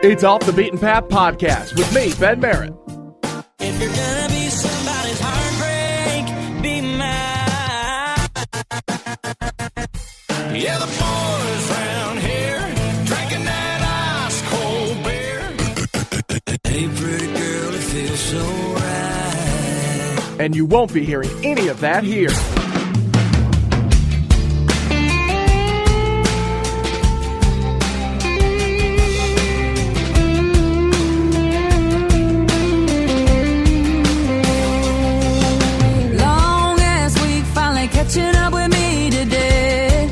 It's Off the Beaten Path Podcast with me, Ben Merritt. If you're gonna be somebody's heartbreak, be mine. Yeah, the boys round here drinking that ice cold beer. Hey, pretty girl, it feels so right. And you won't be hearing any of that here. Catching up with me today.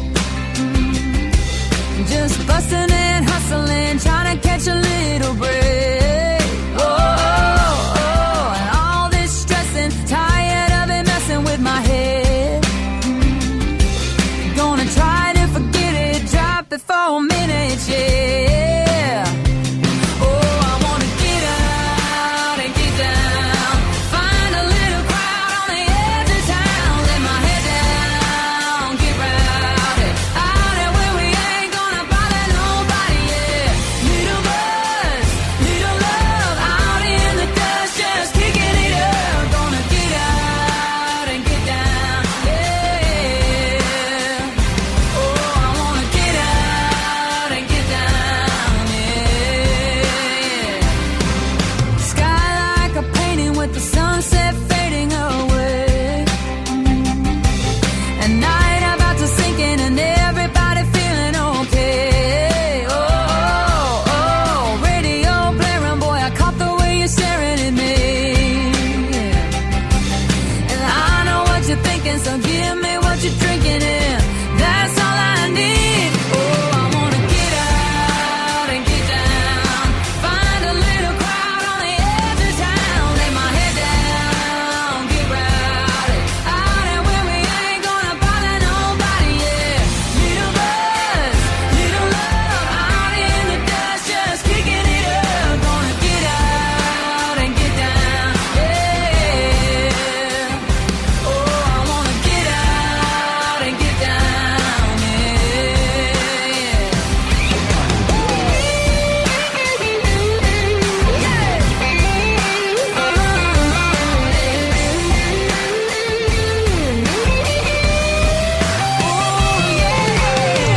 Just busting and hustling, trying to catch a little break. Oh, and all this stressing, tired of it messing with my head. Gonna try to forget it, drop it for a minute, yeah. Oh, I wanna get out and get down, find a little crowd on the edge of town, let my head down, get routed, out and where we ain't gonna bother nobody, yeah. Little buzz, little love, out in the dust, just kicking it up. Gonna get out and get down, yeah. Oh, I wanna get out and get down, yeah. Sky like a painting with the sunset fading away. And night about to sink in and everybody feeling okay. Oh, radio blaring, boy, I caught the way you're staring at me. And I know what you're thinking, so give me what you're drinking in. That's all I need. Oh, I wanna get out and get down, find a little crowd on the edge of town, lay my head down, get routed, out and where we ain't gonna bother nobody, yeah. Little buzz, little love, out in the dust, just kicking it up. Gonna get out and get down, yeah. Oh, I wanna get out and get down, yeah.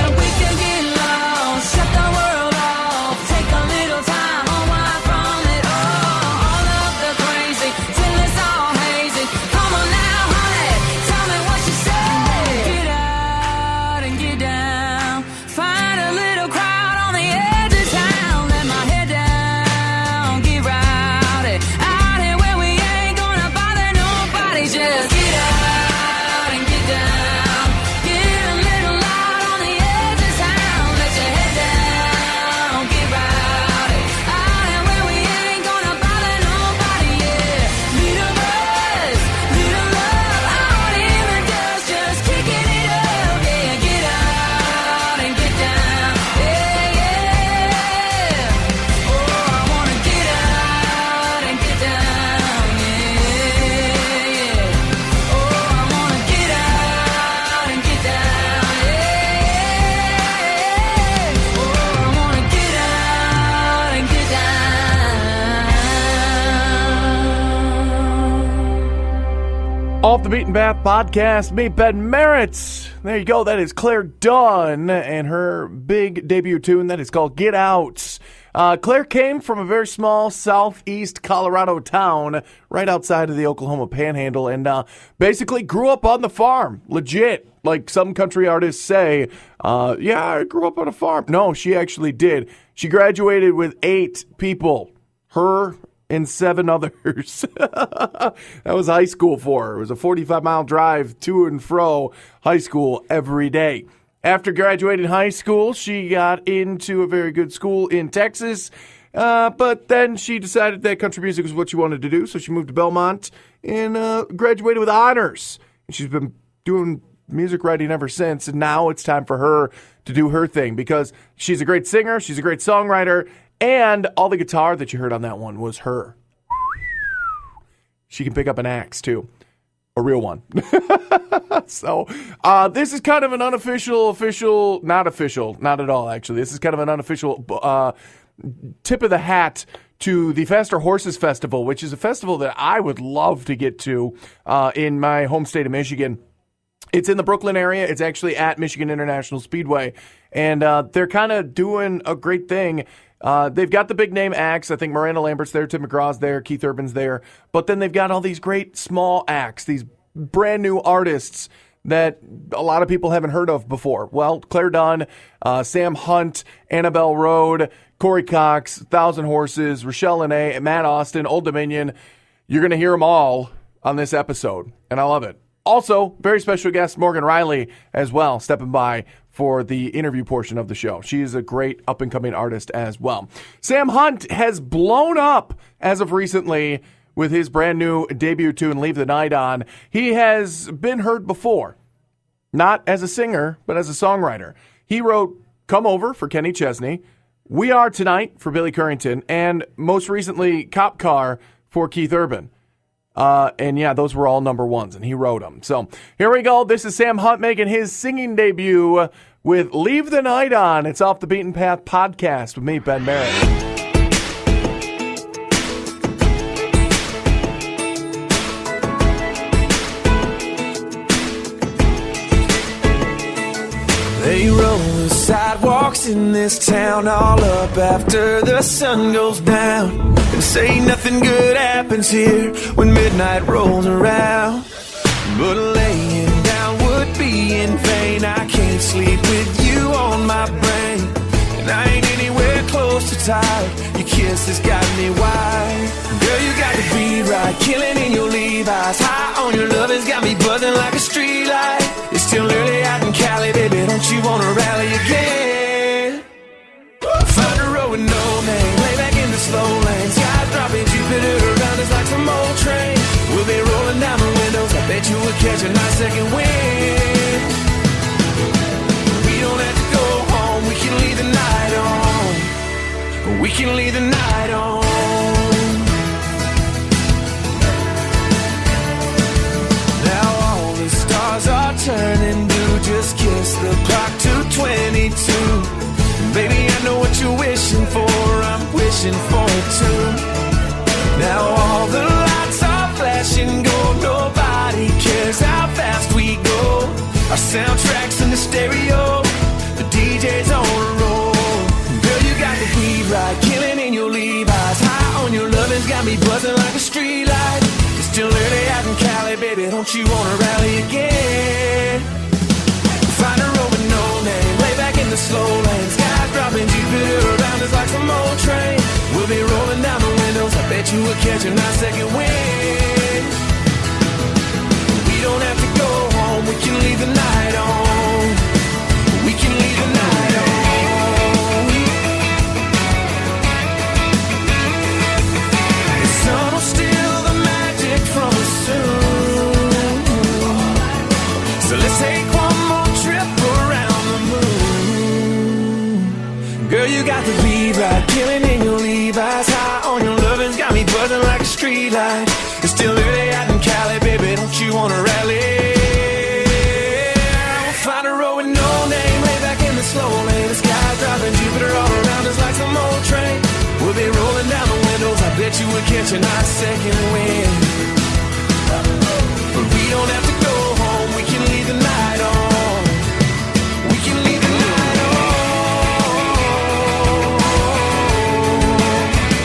We can get lost, shut the world off, take a little time, unwind from it all of the crazy, till it's all hazy. Come on now, honey, tell me what you say. Get out and get down, find a little crowd on the edge of town, let my head down, get routed, out and where we ain't gonna bother nobody, just get out and get down, get a little loud on the edge of town, let your head down, get routed, out and where we ain't gonna bother nobody, yeah. Little buzz, little love, out in the dust, just kicking it up, yeah. Get out and get down, yeah, yeah. Oh, I wanna get out and get down, yeah. Oh, I wanna get out and get down, yeah. Oh, I wanna get out and get down. Off the Beaten Path Podcast, me, Ben Merritt. There you go. That is Claire Dunn and her big debut tune that is called Get Out. Claire came from a very small southeast Colorado town right outside of the Oklahoma Panhandle and basically grew up on the farm. Legit. Like some country artists say, yeah, I grew up on a farm. No, she actually did. She graduated with 8 people. Her and 7 others. That was high school for her. It was a 45-mile drive to and fro high school every day. After graduating high school, she got into a very good school in Texas, but then she decided that country music was what she wanted to do, so she moved to Belmont and graduated with honors. And she's been doing music writing ever since, and now it's time for her to do her thing because she's a great singer, she's a great songwriter, and all the guitar that you heard on that one was her. She can pick up an axe, too. A real one. So, this is kind of an unofficial, not at all, actually. This is kind of an unofficial tip of the hat to the Faster Horses Festival, which is a festival that I would love to get to in my home state of Michigan. It's in the Brooklyn area. It's actually at Michigan International Speedway, and they're kind of doing a great thing. They've got the big name acts. I think Miranda Lambert's there, Tim McGraw's there, Keith Urban's there, but then they've got all these great small acts, these brand new artists that a lot of people haven't heard of before. Well, Claire Dunn, Sam Hunt, Annabelle Road, Corey Cox, Thousand Horses, Rochelle Lene, Matt Austin, Old Dominion. You're going to hear them all on this episode, and I love it. Also, very special guest Morgan Riley as well, stepping by for the interview portion of the show. She is a great up-and-coming artist as well. Sam Hunt has blown up as of recently with his brand new debut tune, Leave the Night On. He has been heard before, not as a singer, but as a songwriter. He wrote Come Over for Kenny Chesney, We Are Tonight for Billy Currington, and most recently Cop Car for Keith Urban. And yeah, those were all number ones, and he wrote them. So here we go. This is Sam Hunt making his singing debut with Leave the Night On. It's Off the Beaten Path podcast with me, Ben Merritt. They roll the sidewalks in this town all up after the sun goes down, and say nothing good happens here when midnight rolls around. But laying down would be in vain. I can't sleep with you on my brain, and I ain't anywhere close to tired. Your kiss has got me wired. Girl, you got the beat right, killing in your Levi's. High on your love has got me buzzing like a streetlight. It's still early out in Cali, baby, don't you wanna rally again? Find a road with no name, lay back in the slow lane. Sky dropping, Jupiter around us like some old train. We'll be rolling down the windows, I bet you would catch a nice second wind. We don't have to go home, we can leave the night on. We can leave the night on. Now all the stars are turning blue. Just kiss the clock to 22. Baby, I know what you're wishing for. I'm wishing for it too. Now all the lights are flashing gold. Nobody cares how fast we go. Our soundtrack's in the stereo. The DJ's on a roll. Girl, you got the beat right, killing in your Levi's. High on your lovin's got me buzzing like a streetlight. It's still early out in Cali, baby, don't you wanna rally again? Find a road with no name, lay back in the slow lane. Sky dropping, Jupiter around us like some old train. We'll be rolling down the windows, I bet you would catch a nice second wind. We don't have to go home, we can leave the night on. We can leave the night on. The sun will steal the magic from us soon. So let's take one more trip around the moon. Girl, you got the beat right, killing in your Levi's. High on your lovin's got me buzzing like a streetlight. It's still early out in Cali, baby, don't you wanna rally? We'll find a road with no name, lay back in the slow lane. The sky dropping, Jupiter all around us like some old train. We'll be rolling down the windows, I bet you would catch a nice second wind. But we don't have to go home, we can leave the night on. We can leave the night on.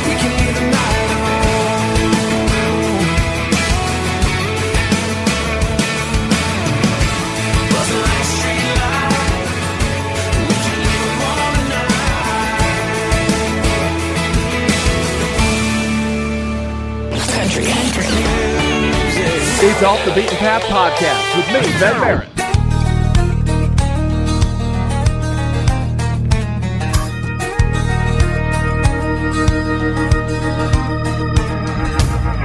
We can leave the night on. Buzzing like a street light. We can leave them all tonight. Country. It's Off the Beaten Path podcast with me, Ben Merritt.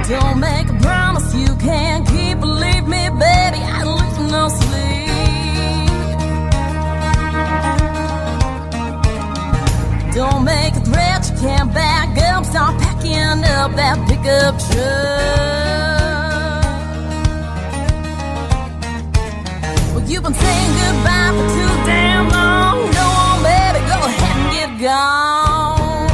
Don't make a promise you can't keep. Believe me, baby, I lose no sleep. Don't make a threat you can't back up. Start packing up that pickup truck. Well, you've been saying goodbye for too damn long. Go on, baby, go ahead and get gone.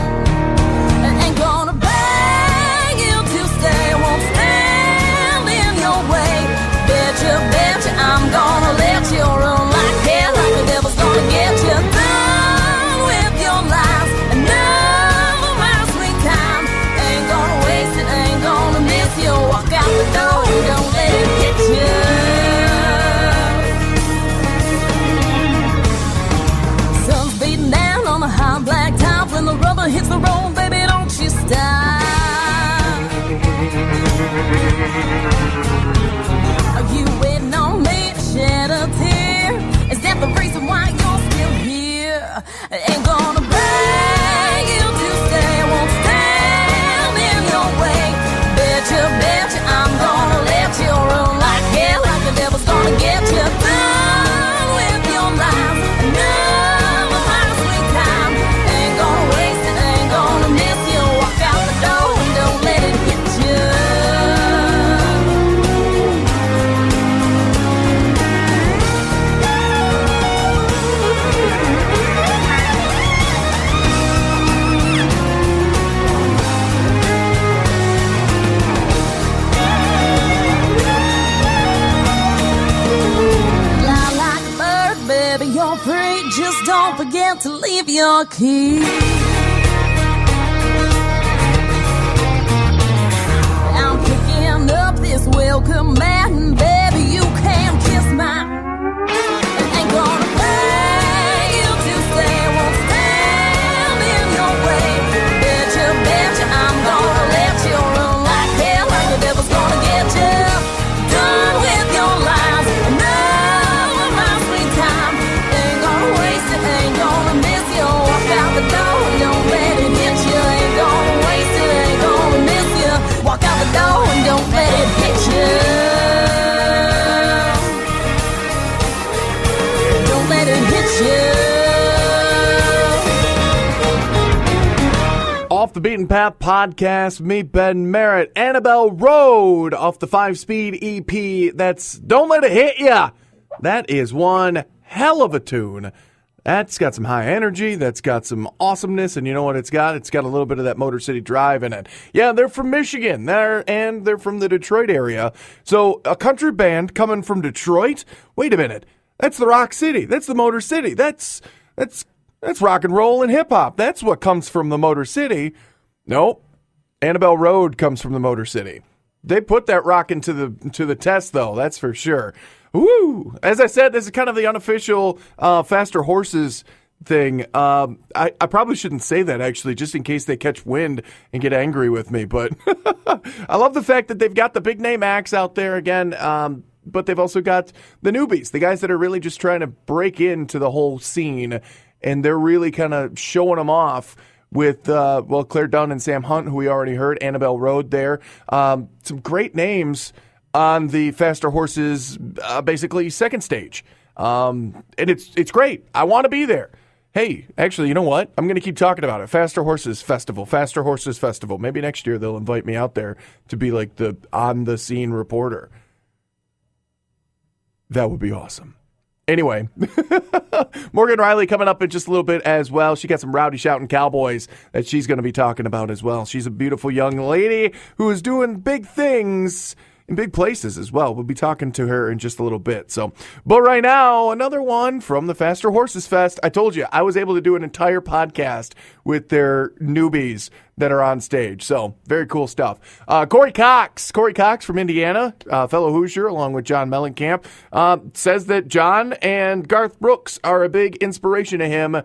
forget to leave your key. I'm picking up this welcome mat, and baby, you can kiss mine. I ain't gonna beg you to stay, won't stand in your way. Betcha, I'm gonna let you run like hell, like the devil's gonna get you. Done with your lies, enough of my sweet time. Ain't gonna waste it, ain't gonna miss you. Walk out the door, don't let it hit you. Ain't gonna waste it, ain't gonna miss you. Walk out the door and don't let it hit you. Don't let it hit you. Off the Beaten Path podcast, meet Ben Merritt, Annabelle Road off the 5-speed EP. That's Don't Let It Hit Ya. That is one hell of a tune. That's got some high energy. That's got some awesomeness. And you know what it's got? It's got a little bit of that Motor City Drive in it. Yeah, they're from Michigan. They're from the Detroit area. So a country band coming from Detroit? Wait a minute. That's the Rock City. That's the Motor City. That's rock and roll and hip hop. That's what comes from the Motor City. Nope. Annabelle Road comes from the Motor City. They put that rock into the test, though. That's for sure. Woo! As I said, this is kind of the unofficial Faster Horses thing. I probably shouldn't say that, actually, just in case they catch wind and get angry with me. But I love the fact that they've got the big name acts out there again. But they've also got the newbies, the guys that are really just trying to break into the whole scene. And they're really kind of showing them off with, Claire Dunn and Sam Hunt, who we already heard, Annabelle Road there. Some great names on the Faster Horses, basically second stage. And it's great. I want to be there. Hey, actually, you know what? I'm going to keep talking about it. Faster Horses Festival. Maybe next year they'll invite me out there to be like the on-the-scene reporter. That would be awesome. Anyway, Morgan Riley coming up in just a little bit as well. She got some rowdy shouting cowboys that she's going to be talking about as well. She's a beautiful young lady who is doing big things in big places as well. We'll be talking to her in just a little bit. But right now, another one from the Faster Horses Fest. I told you, I was able to do an entire podcast with their newbies that are on stage. So, very cool stuff. Corey Cox from Indiana, fellow Hoosier, along with John Mellencamp, says that John and Garth Brooks are a big inspiration to him.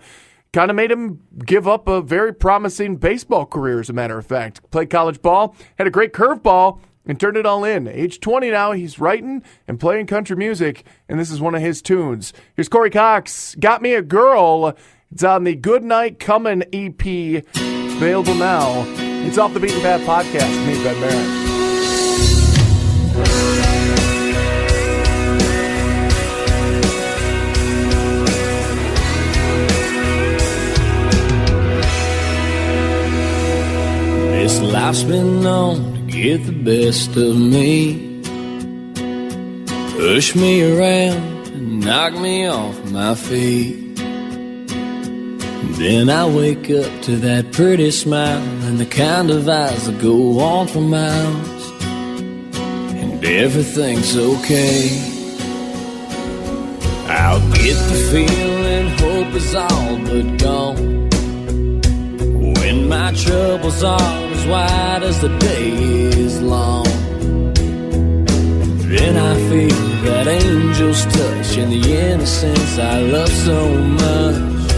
Kind of made him give up a very promising baseball career, as a matter of fact. Played college ball, had a great curveball, and turned it all in. Age 20 now, he's writing and playing country music, and this is one of his tunes. Here's Corey Cox, Got Me a Girl. It's on the Good Night Comin' EP, available now. It's Off the Beaten Path podcast. Me, Ben Merritt. This life's been known to get the best of me, push me around and knock me off my feet. Then I wake up to that pretty smile and the kind of eyes that go on for miles, and everything's okay. I'll get the feeling hope is all but gone, when my troubles are as wide as the day is long. Then I feel that angel's touch and the innocence I love so much,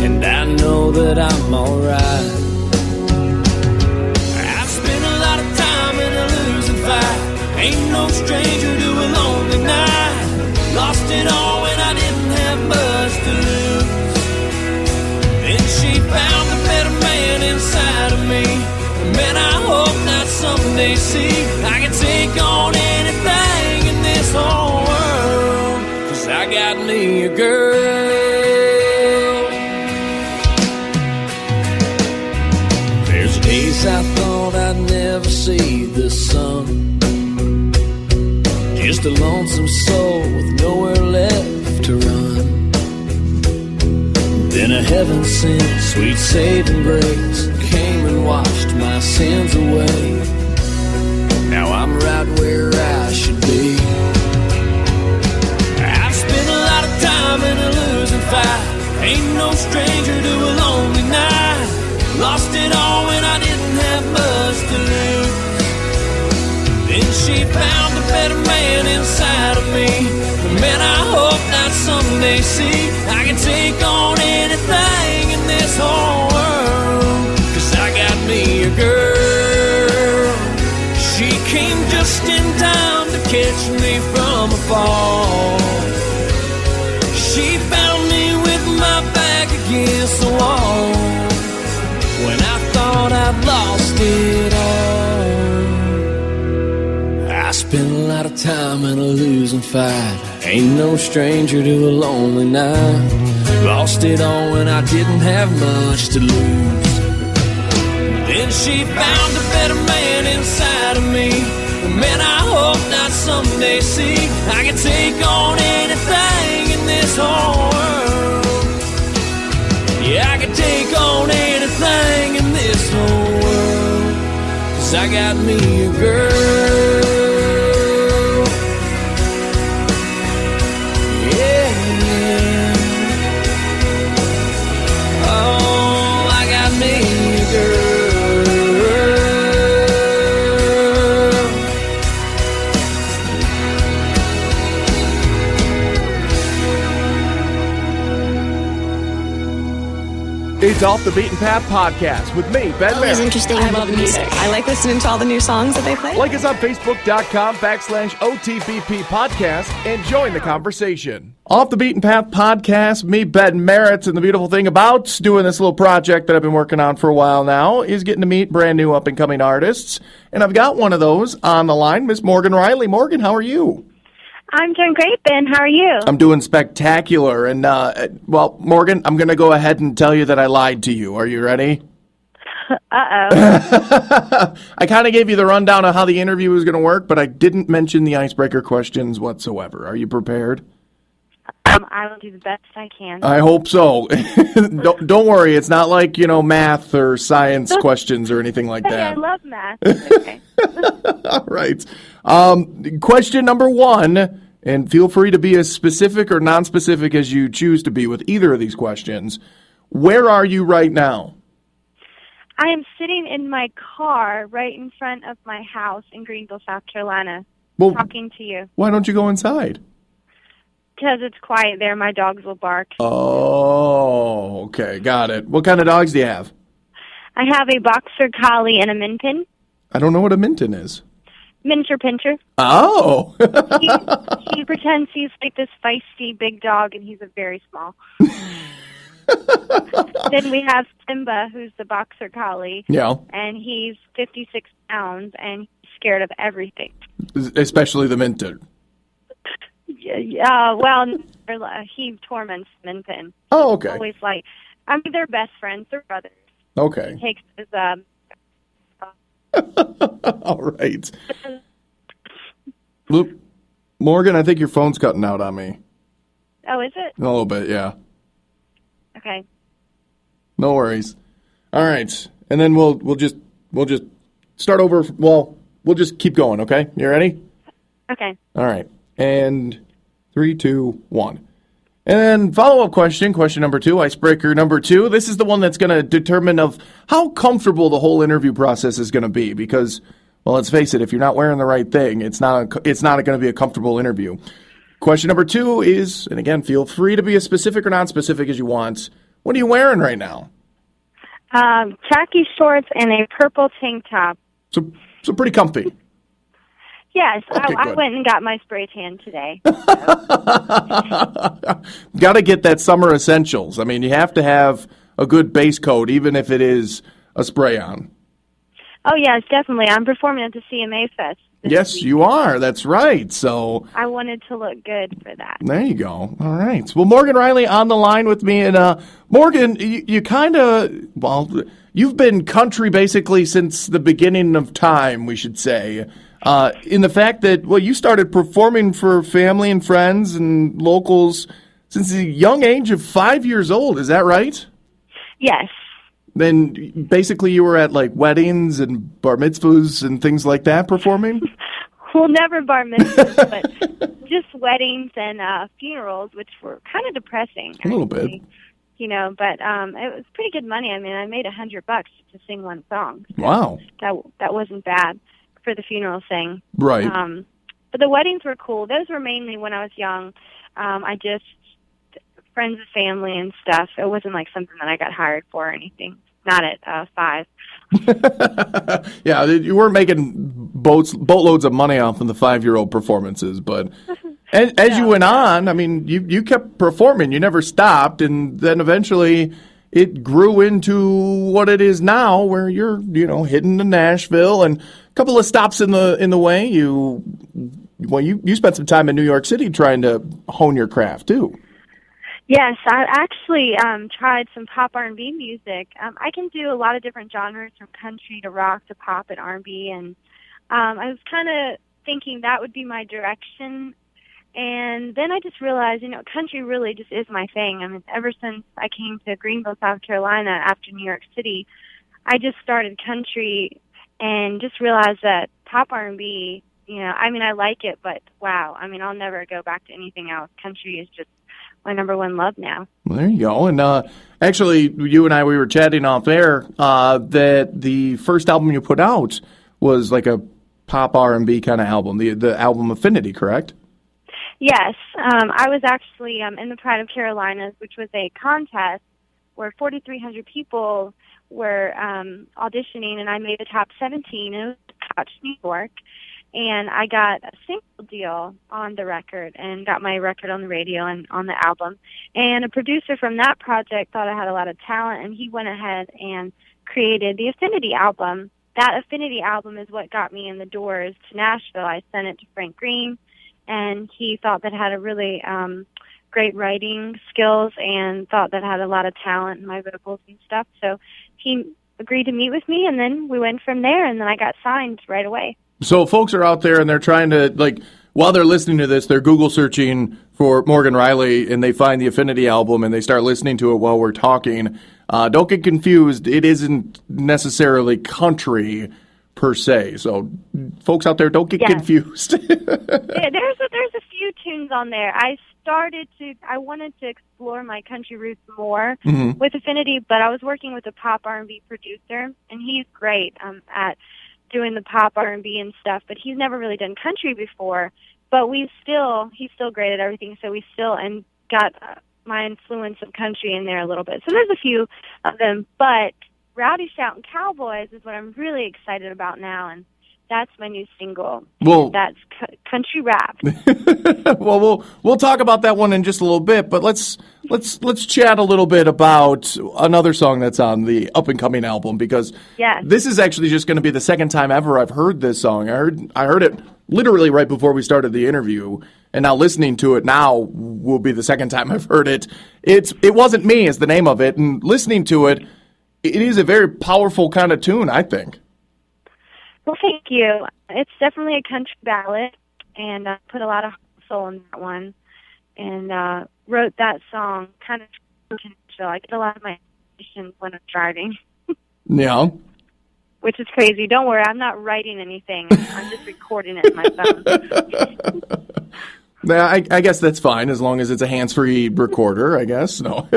and I know that I'm alright. I've spent a lot of time in a losing fight, ain't no stranger to a lonely night. Lost it all when I didn't have much to lose. Then she found the better man inside of me. Man, I hope that someday see I can take on anything in this whole world, 'cause I got me a girl. There's days I thought I'd never see the sun, just a lonesome soul with nowhere left to run. Then a heaven sent sweet saving grace came and washed my sins away. Now I'm right where I should be. I've spent a lot of time in a losing fight, Ain't no stranger to a lonely night. Lost it all when I didn't have much to lose. Then she found a better man inside of me. Man, I hope that someday see I can take on anything in this whole world. 'Cause I got me a girl. She came just in time to catch me from a fall. She found me with my back against the wall when I thought I'd lost it all. I spent a lot of time in a losing fight. Ain't no stranger to a lonely night. Lost it all when I didn't have much to lose. Then she found a better man inside of me. Man, I hope that someday see I can take on anything in this whole world. Yeah, I can take on anything in this whole world. 'Cause I got me a girl. Yeah. Oh, I got me a girl. It's Off the Beaten Path podcast with me, Ben Always Merritt. interesting. I love music. I like listening to all the new songs that they play. Like us on Facebook.com/OTBP podcast and join the conversation. Off the Beaten Path podcast, me, Ben Merritt, and the beautiful thing about doing this little project that I've been working on for a while now is getting to meet brand new up-and-coming artists. And I've got one of those on the line, Miss Morgan Riley. Morgan, how are you? I'm doing great, Ben. How are you? I'm doing spectacular. And, well, Morgan, I'm going to go ahead and tell you that I lied to you. Are you ready? Uh-oh. I kind of gave you the rundown of how the interview was going to work, but I didn't mention the icebreaker questions whatsoever. Are you prepared? I will do the best I can. I hope so. Don't worry. It's not like, math or science questions or anything like Hey, I that. love math. Okay. All right. Question number 1, and feel free to be as specific or non-specific as you choose to be with either of these questions. Where are you right now? I am sitting in my car right in front of my house in Greenville, South Carolina, Well, talking to you. why don't you go inside? Because it's quiet there. My dogs will bark. Oh, okay. Got it. What kind of dogs do you have? I have a boxer collie and a min pin. I don't know what a Minton is. Miniature pincher. Oh. He pretends he's like this feisty big dog, and he's a very small. Then we have Simba, who's the boxer collie. Yeah. And he's 56 pounds, and he's scared of everything. Especially the Minton. Well, he torments Min Pin. Oh, okay. Always they're best friends. They're brothers. Okay. He takes his, All right. Look, Morgan, I think your phone's cutting out on me. oh, is it? A little bit, yeah. Okay. No worries. All right. And then we'll just start over. Well, we'll just keep going, okay? You ready? Okay. All right. And 3, 2, 1. And then follow-up question number 2, icebreaker number 2. This is the one that's going to determine of how comfortable the whole interview process is going to be because, well, let's face it, if you're not wearing the right thing, it's not going to be a comfortable interview. Question number 2 is, and again, feel free to be as specific or non-specific as you want. What are you wearing right now? Khaki shorts and a purple tank top. So pretty comfy. Yes, Okay, I good. went and got my spray tan today. Got to get that summer essentials. I mean, you have to have a good base coat, even if it is a spray-on. Oh, yes, definitely. I'm performing at the CMA Fest. Yes, you are. That's right. So I wanted to look good for that. there you go. All right. Well, Morgan Riley on the line with me. And Morgan, you kind of, well, you've been country basically since the beginning of time, we should say. In the fact that, well, you started performing for family and friends and locals since the young age of 5 years old. Is that right? Yes. Then basically you were at like weddings and bar mitzvahs and things like that performing? Well, never bar mitzvahs, but just weddings and funerals, which were kind of depressing. A little bit. actually. but it was pretty good money. I mean, I made $100 to sing one song. So Wow. That wasn't bad for the funeral thing. Right. But the weddings were cool. Those were mainly when I was young. I just friends and family and stuff. It wasn't like something that I got hired for or anything. Not at 5. Yeah, you weren't making boatloads of money off of the 5-year-old performances, but as you went on, I mean, you kept performing. You never stopped, and then eventually it grew into what it is now, where you're, hitting to Nashville and a couple of stops in the way. You spent some time in New York City trying to hone your craft too. Yes, I actually tried some pop R&B music. I can do a lot of different genres, from country to rock to pop and R&B, and I was kind of thinking that would be my direction. And then I just realized, country really just is my thing. I mean, ever since I came to Greenville, South Carolina after New York City, I just started country and just realized that pop R&B, I like it, but wow, I mean, I'll never go back to anything else. Country is just my number one love now. Well, there you go. And actually, you and I, we were chatting off air that the first album you put out was like a pop R&B kind of album, the album Affinity, correct? Yes. I was actually in the Pride of Carolinas, which was a contest where 4,300 people were auditioning, and I made the top 17. It was Scotch, New York. And I got a single deal on the record and got my record on the radio and on the album. And a producer from that project thought I had a lot of talent, and he went ahead and created the Affinity album. That Affinity album is what got me in the doors to Nashville. I sent it to Frank Green, and he thought that I had a really great writing skills and thought that I had a lot of talent in my vocals and stuff. So he agreed to meet with me, and then we went from there, and then I got signed right away. So folks are out there and they're trying to, while they're listening to this, they're Google searching for Morgan Riley and they find the Affinity album and they start listening to it while we're talking. Don't get confused. It isn't necessarily country per se. So folks out there, don't get confused. Yeah, there's a few tunes on there. I wanted to explore my country roots more with Affinity, but I was working with a pop R&B producer, and he's great at doing the pop R&B and stuff, but he's never really done country before. But he's still great at everything, so we still got my influence of country in there a little bit. So there's a few of them, but Rowdy Shoutin' Cowboys is what I'm really excited about now, and that's my new single. Well, that's country rap. Well, we'll talk about that one in just a little bit, but let's chat a little bit about another song that's on the up and coming album, because this is actually just going to be the second time ever I've heard this song. I heard it literally right before we started the interview, and now listening to it now will be the second time I've heard it. It Wasn't Me is the name of it, and listening to it, it is a very powerful kind of tune, I think. Well, thank you. It's definitely a country ballad, and I put a lot of soul in that one, and wrote that song kind of chill. I get a lot of my inspirations when I'm driving. Yeah. Which is crazy. Don't worry, I'm not writing anything. I'm just recording it in my phone. Yeah, I guess that's fine, as long as it's a hands-free recorder, I guess. No.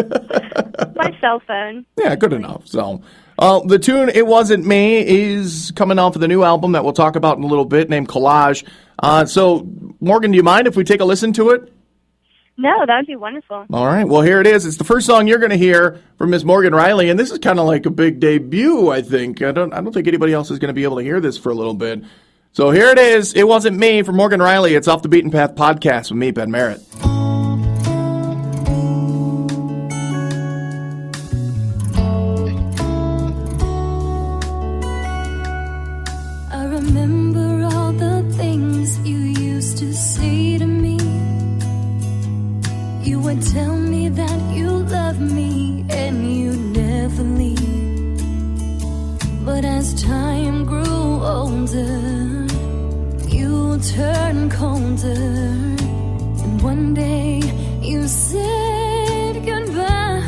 My cell phone. Yeah, good enough. So, the tune "It Wasn't Me" is coming off of the new album that we'll talk about in a little bit, named Collage. So, Morgan, do you mind if we take a listen to it? No, that would be wonderful. All right. Well, here it is. It's the first song you're going to hear from Miss Morgan Riley, and this is kind of like a big debut, I think. I don't think anybody else is going to be able to hear this for a little bit. So here it is. It Wasn't Me from Morgan Riley. It's Off the Beaten Path podcast with me, Ben Merritt. I remember all the things you used to say to me. You would tell me that you love me and you'd never leave. But as time grew older, you turned colder, and one day you said goodbye.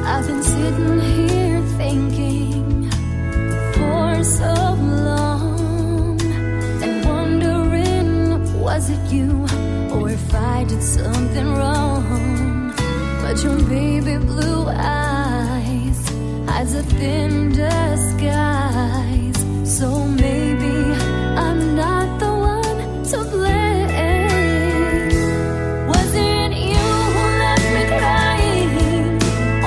I've been sitting here thinking for so long and wondering, was it you, or if I did something wrong? but your baby blue eyes hides a thin disguise. So maybe I'm not the one to blame. Was it you who left me crying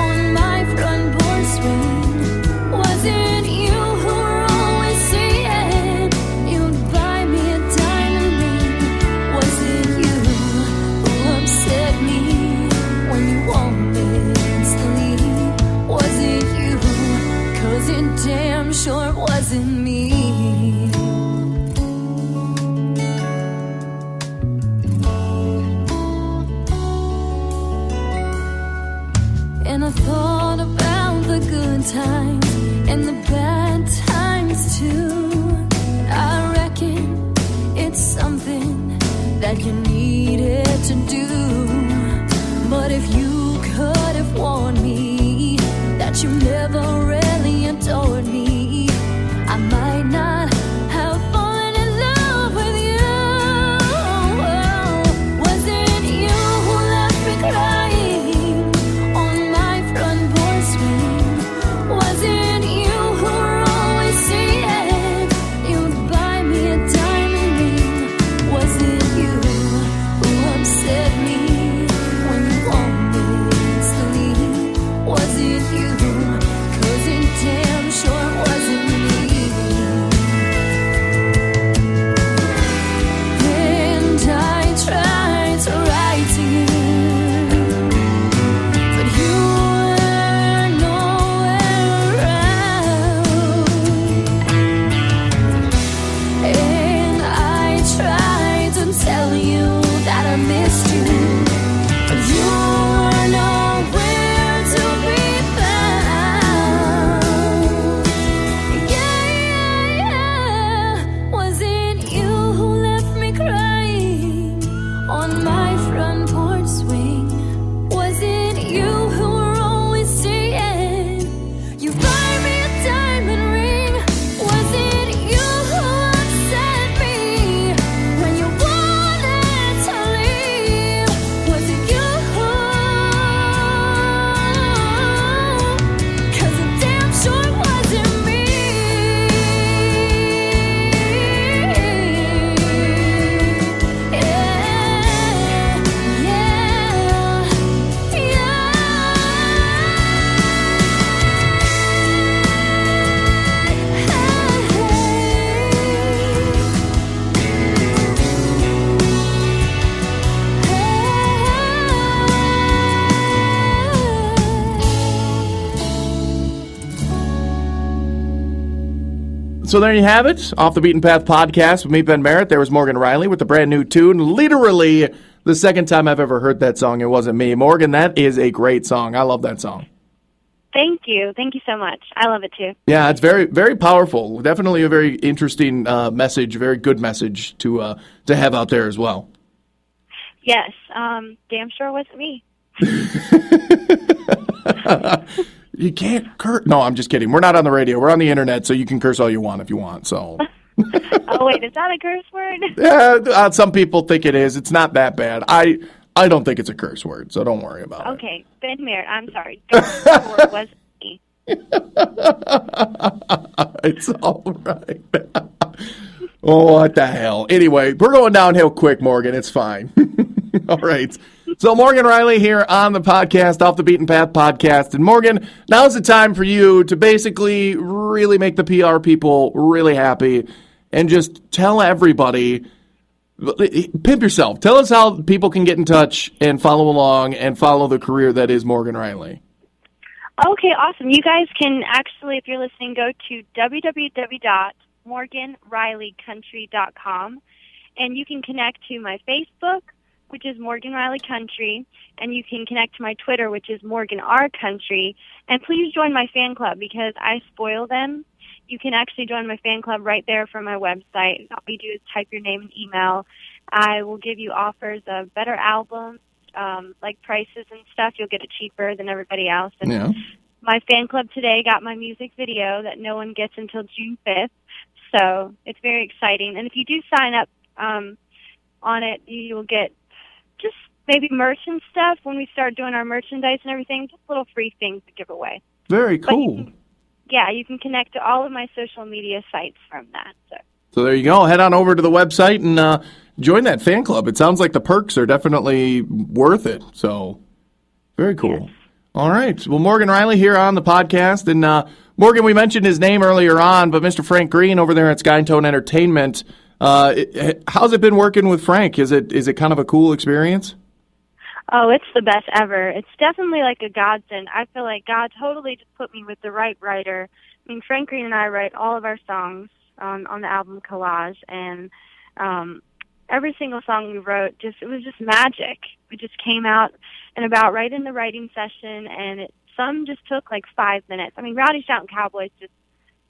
on my front porch swing? Was it you who were always saying you'd buy me a diamond ring? Was it you who upset me when you wanted to leave? Was it you? 'Cause it damn sure wasn't me. And I thought about the good times and the bad times too. I reckon it's something that you needed to do. But if you could have warned me that you never really adored me, I might not have fallen in love with you. Was it you who left me crying on my front porch swing? Was it you who were always saying you'd buy me a diamond ring? Was it you who upset me when you wanted to leave? Was it you? 'Cause it damn sure wasn't me. And I tried to write to you, but you were nowhere around. And I tried to tell you that I missed you, but you were nowhere to be found. Yeah. Was it you who left me crying on my front porch swing? Was it you who were always saying you buy me a diamond ring? Was it you who upset me when you wanted to leave? Was it you? 'Cause it damn sure wasn't me. So there you have it. Off the Beaten Path podcast with me, Ben Merritt. There was Morgan Riley with the brand new tune. Literally the second time I've ever heard that song. It wasn't me. Morgan, that is a great song. I love that song. Thank you. Thank you so much. I love it too. Yeah, it's very, very powerful. Definitely a very interesting message, very good message to have out there as well. Yes. Damn sure wasn't me. You can't curse. No, I'm just kidding. We're not on the radio. We're on the internet, so you can curse all you want if you want. So. Oh, wait. Is that a curse word? Yeah, some people think it is. It's not that bad. I don't think it's a curse word, so don't worry about it. Okay. Ben Merritt, I'm sorry. Damn sure wasn't me. It's all right. Oh, what the hell. Anyway, we're going downhill quick, Morgan. It's fine. All right. So Morgan Riley here on the podcast, Off the Beaten Path podcast. And Morgan, now's the time for you to basically really make the PR people really happy and just tell everybody, pimp yourself. Tell us how people can get in touch and follow along and follow the career that is Morgan Riley. Okay, awesome. You guys can actually, if you're listening, go to www.morganrileycountry.com, and you can connect to my Facebook, which is Morgan Riley Country, and you can connect to my Twitter, which is Morgan R Country. And please join my fan club because I spoil them. You can actually join my fan club right there from my website. All you do is type your name and email. I will give you offers of better albums, like prices and stuff. You'll get it cheaper than everybody else. And Yeah. my fan club today got my music video that no one gets until June 5th. So it's very exciting. And if you do sign up on it, you will get just maybe merch and stuff when we start doing our merchandise and everything, just little free things to give away. Very But you cool. can- Yeah, you can connect to all of my social media sites from that. So there you go. Head on over to the website and join that fan club. It sounds like the perks are definitely worth it. So very cool. All right. Well, Morgan Riley here on the podcast. And Morgan, we mentioned his name earlier on, but Mr. Frank Green over there at Skytone Entertainment, how's it been working with Frank? Is it kind of a cool experience? Oh, it's the best ever. It's definitely like a godsend. I feel like God totally just put me with the right writer. I mean, Frank Green and I write all of our songs on the album Collage, and every single song we wrote, it was just magic. We just came out and about right in the writing session, and some just took like 5 minutes. I mean, Rowdy Shoutin' Cowboys just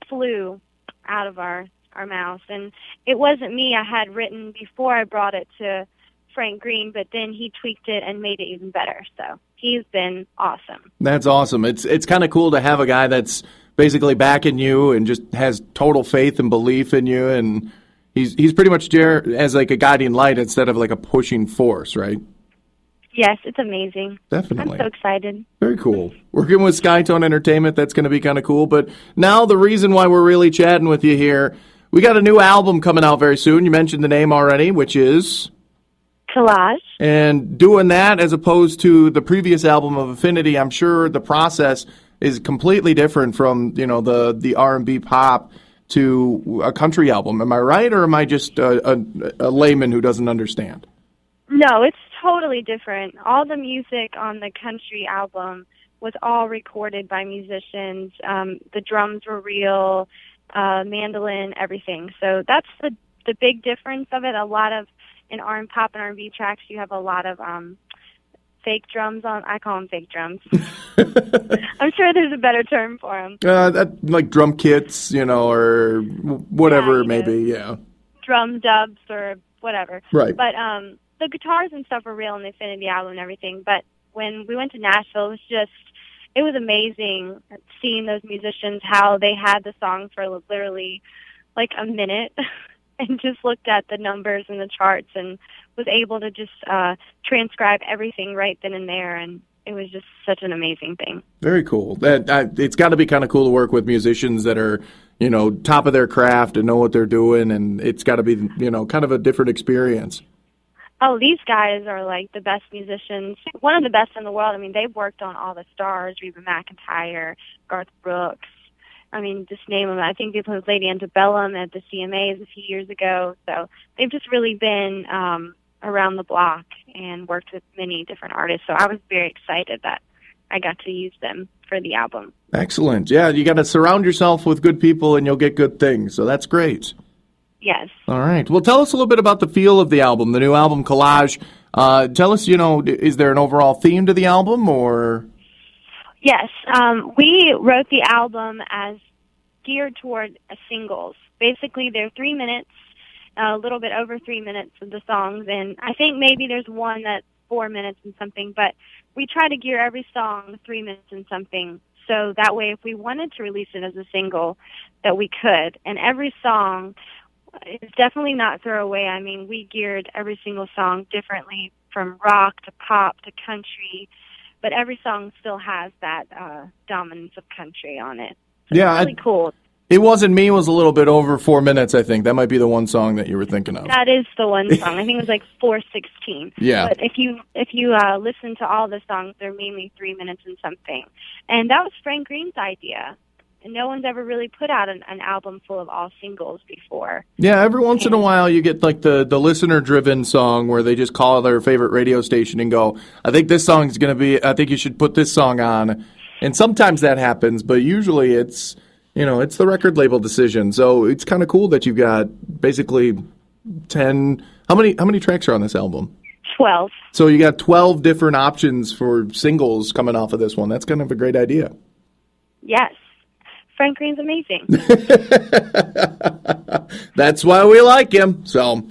flew out of our mouths, and it wasn't me. I had written before I brought it to Frank Green, but then he tweaked it and made it even better. So he's been awesome. That's awesome. It's kind of cool to have a guy that's basically backing you and just has total faith and belief in you, and he's pretty much there as like a guiding light instead of like a pushing force, right? Yes, it's amazing. Definitely. I'm so excited. Very cool. Working with Skytone Entertainment, that's going to be kind of cool. But now the reason why we're really chatting with you here, we got a new album coming out very soon. You mentioned the name already, which is Collage. And doing that as opposed to the previous album of Affinity, I'm sure the process is completely different from, the R&B pop to a country album. Am I right, or am I just a layman who doesn't understand? No, it's totally different. All the music on the country album was all recorded by musicians. The drums were real, mandolin, everything. So that's the big difference of it. A lot of in pop and R&B tracks, you have a lot of fake drums on. I call them fake drums. I'm sure there's a better term for them. Like drum kits, or whatever it may be. Yeah, drum dubs or whatever. Right. But the guitars and stuff were real in the Affinity album and everything. But when we went to Nashville, it was amazing seeing those musicians, how they had the song for literally like a minute and just looked at the numbers and the charts and was able to just transcribe everything right then and there. And it was just such an amazing thing. Very cool. It's got to be kind of cool to work with musicians that are, top of their craft and know what they're doing. And it's got to be, kind of a different experience. Oh, these guys are like the best musicians, one of the best in the world. I mean, they've worked on all the stars, Reba McEntire, Garth Brooks. I mean, just name them. I think they played with Lady Antebellum at the CMAs a few years ago. So they've just really been around the block and worked with many different artists. So I was very excited that I got to use them for the album. Excellent. Yeah, you got to surround yourself with good people and you'll get good things. So that's great. Yes. All right. Well, tell us a little bit about the feel of the album, the new album, Collage. Tell us, is there an overall theme to the album or? Yes. We wrote the album as geared toward singles. Basically, they're 3 minutes, a little bit over 3 minutes of the songs. And I think maybe there's one that's 4 minutes and something, but we try to gear every song 3 minutes and something. So that way, if we wanted to release it as a single, that we could. And every song is definitely not throwaway. I mean, we geared every single song differently, from rock to pop to country, but every song still has that dominance of country on it. So yeah, it's really cool. It Wasn't Me was a little bit over 4 minutes, I think. That might be the one song that you were thinking of. That is the one song. I think it was like 4:16. Yeah. But if you listen to all the songs, they're mainly 3 minutes and something. And that was Frank Green's idea. And no one's ever really put out an album full of all singles before. Yeah, every once in a while you get like the listener-driven song where they just call their favorite radio station and go, I think this song's going to be, I think you should put this song on. And sometimes that happens, but usually it's, it's the record label decision. So it's kind of cool that you've got basically 10, how many tracks are on this album? 12. So you got 12 different options for singles coming off of this one. That's kind of a great idea. Yes. Frank Green's amazing. That's why we like him. So,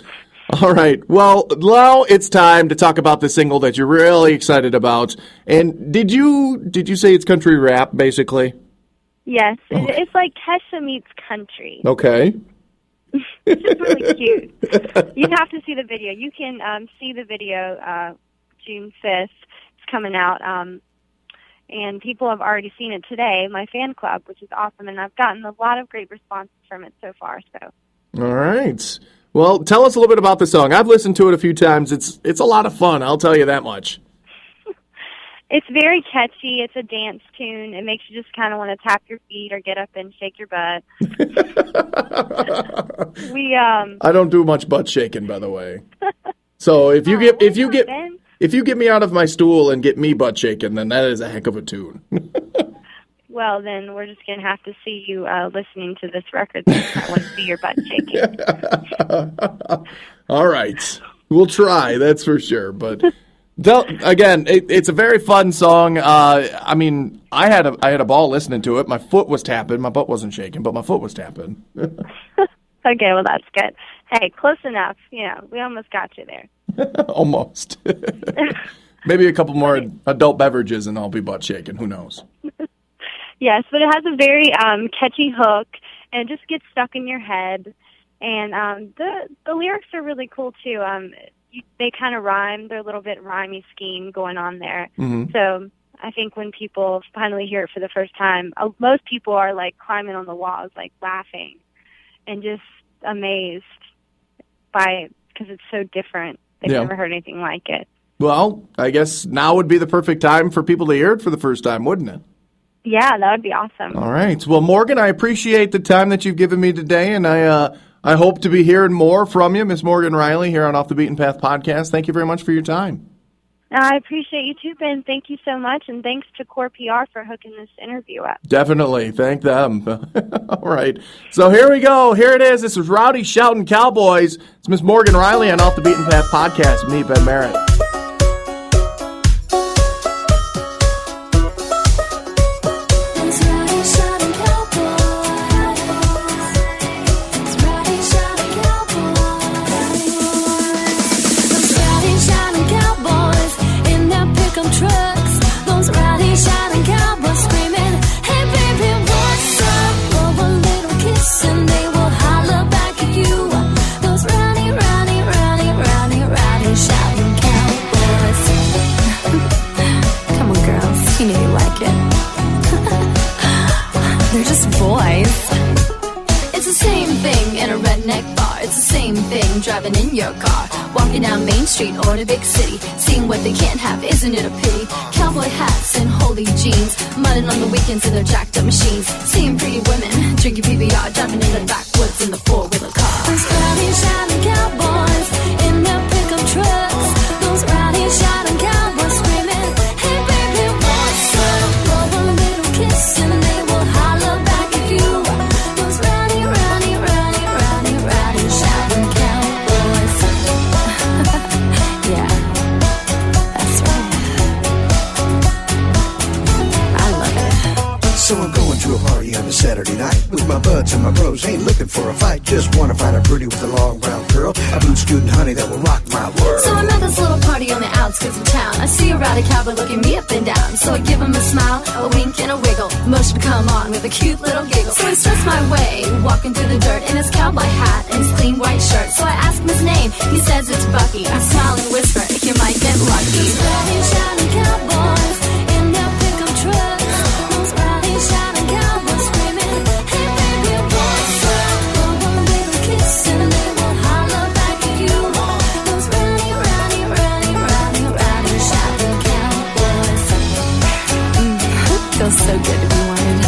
all right. Well, now it's time to talk about the single that you're really excited about. And did you say it's country rap, basically? Yes. It's like Kesha meets country. Okay. It's just really cute. You have to see the video. You can see the video June 5th. It's coming out. And people have already seen it today, my fan club, which is awesome. And I've gotten a lot of great responses from it so far. So. All right. Well, tell us a little bit about the song. I've listened to it a few times. It's a lot of fun, I'll tell you that much. It's very catchy. It's a dance tune. It makes you just kind of want to tap your feet or get up and shake your butt. I don't do much butt shaking, by the way. So if you get me out of my stool and get me butt shaking, then that is a heck of a tune. Well, then we're just going to have to see you listening to this record. I want to see your butt shaking. All right. We'll try, that's for sure. But again, it's a very fun song. I mean, I had a ball listening to it. My foot was tapping. My butt wasn't shaking, but my foot was tapping. Okay, well, that's good. Hey, close enough. We almost got you there. Almost. Maybe a couple more adult beverages and I'll be butt shaking. Who knows? Yes, but it has a very catchy hook, and it just gets stuck in your head. And the lyrics are really cool, too. They kind of rhyme. They're a little bit rhymey scheme going on there. Mm-hmm. So I think when people finally hear it for the first time, most people are, like, climbing on the walls, like, laughing and just amazed by it because it's so different. They've never heard anything like it. Well, I guess now would be the perfect time for people to hear it for the first time, wouldn't it? Yeah, that would be awesome. All right. Well, Morgan, I appreciate the time that you've given me today, and I hope to be hearing more from you, Miss Morgan Riley, here on Off the Beaten Path podcast. Thank you very much for your time. I appreciate you too, Ben. Thank you so much, and thanks to Core PR for hooking this interview up. Definitely. Thank them. All right. So here we go. Here it is. This is Rowdy Shouting Cowboys. It's Miss Morgan Riley on Off the Beaten Path podcast. Me, Ben Merritt. Driving in your car, walking down Main Street or in a big city, seeing what they can't have, isn't it a pity? Cowboy hats and holy jeans, mudding on the weekends in their jacked up machines, seeing pretty women, drinking PBR, driving in the backwoods in the four-wheeler car. Those rowdy shouting cowboys in their pickup trucks, those rowdy shouting cowboys screaming, hey baby, what's up? Blow a little kiss and they will holler back at you. Those rowdy, rowdy, rowdy, rowdy, rowdy shouting cowboys. Yeah, that's right. I love it. So I'm going to a party on a Saturday night with my buds and my bros. Ain't looking for a fight, just wanna find a pretty with a long brown curl, a blue student honey that will rock my world. So I'm at this little party on the outskirts of town. I see a rowdy cowboy looking me up and down. So I give him a smile, a wink, and a wiggle. Motion to come on with a cute little giggle. So he starts my way, walking through the dirt in his cowboy hat and his clean white shirt. So I ask him his name, he says it's Bucky. I smile and whisper, you might get lucky. Those rowdy shouting cowboys in their pickup trucks. Those rowdy shouting cowboys screaming, hey baby, what's up? Blow a little kiss and they will holler back at you. Those rowdy, rowdy, rowdy, rowdy, rowdy shouting cowboys. Feels so good to be wanted.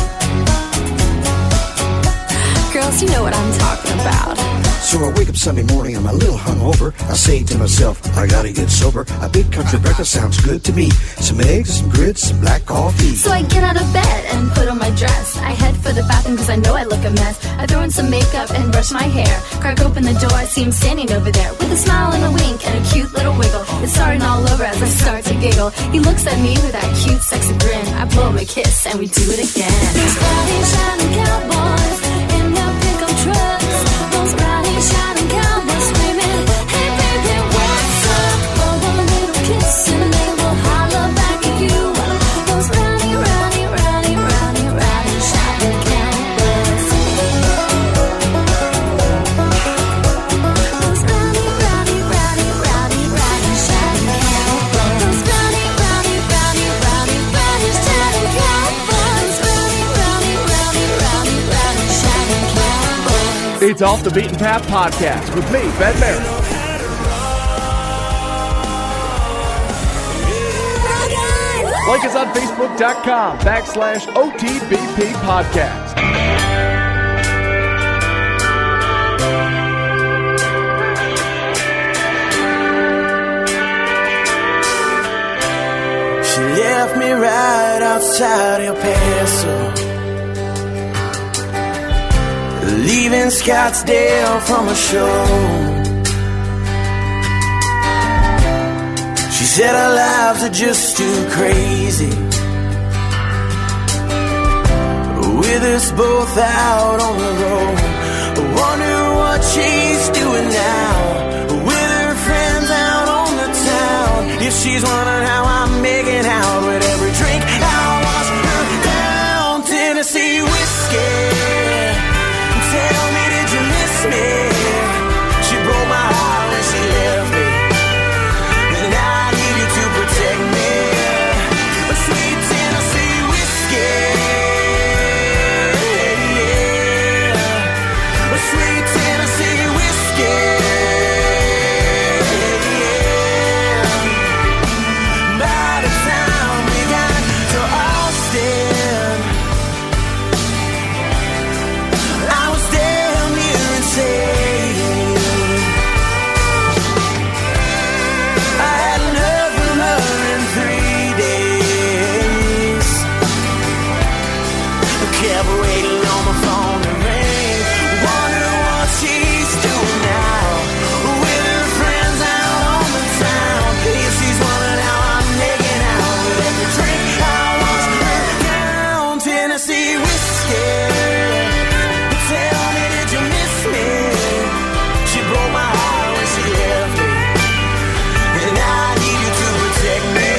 Girls, you know what I'm talking about. So I wake up Sunday morning, I'm a little hungover. I say to myself, I gotta get sober. A big country breakfast sounds good to me. Some eggs, some grits, some black coffee. So I get out of bed and put on my dress. I head for the bathroom cause I know I look a mess. I throw in some makeup and brush my hair. Crack open the door, I see him standing over there with a smile and a wink and a cute little wiggle. It's starting all over as I start to giggle. He looks at me with that cute sexy grin. I blow him a kiss and we do it again. Those rowdy shouting cowboys in their pickup trucks. Those rowdy shouting cowboys screaming, hey baby, what's up? Blow a little kiss and they will holler back at you. Those rowdy, rowdy, rowdy, rowdy, rowdy shouting cowboys. Those rowdy, rowdy, rowdy, rowdy, rowdy shouting cowboys. It's Off the Beaten Path Podcast with me, Ben Merritt. Like us on Facebook.com/OTBP Podcast. She left me right outside El Paso, leaving Scottsdale from a show. She said our lives are just too crazy, with us both out on the road. I wonder what she's doing now, with her friends out on the town. If she's wondering how I'm making out with every drink I wash her down. Tennessee whiskey, tell me, did you miss me? She broke my heart when she left me, and I need you to protect me. A sweet Tennessee whiskey, yeah. A sweet Tennessee whiskey, yeah. By the time we got to Austin, I was damn near insane. I hadn't heard from her in 3 days. I kept waiting on my phone to ring, wonder what she's doing now, with her friends out on the town. If she's wondering how I'm making out with every drink I wash her down. Tennessee whiskey, tell me, did you miss me? She broke my heart when she left me, and I need you to protect me.